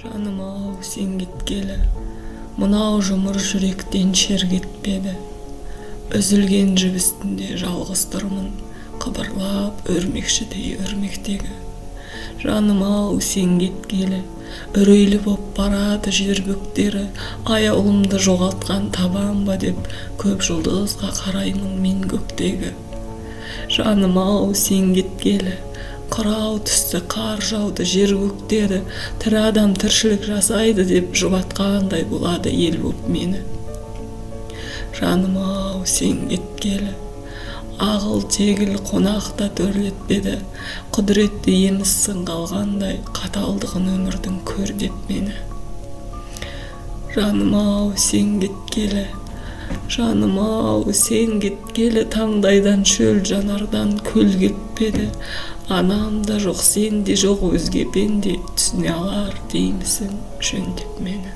Жаным ау, сен кеткелі, мынау жұмыр жүректен шер кетпеді. Үзілген жіп үстінде жалғыз тұрмын, қыбырлап өрмекшідей өрмектегі. Жаным ау, сен кеткелі, үрейлі боп барады жер бөктері, аяулымды жоғалтқан табам ба деп, көп жұлдызға қараймын мен көктегі. Жаным ау, сен кеткелі, қырау түсті қар жауды жер көктеді, тірі адам тіршілік жасайды деп жұбатқандай болады ел боп мені. Жаным ау, сен кеткелі, ағыл тегіл қонақта төрлетпеді, құдіретті еміссің қалғандай, қаталдығын өмірдің көр деп мені. Жаным ау, сен кеткелі, жаным ау, сен кеткелі, таңдайдан шөл жанардан көл кетпеді. Анам да жоқ, сен де жоқ, өзге пенде түсіне алар деймісің жөндеп мені.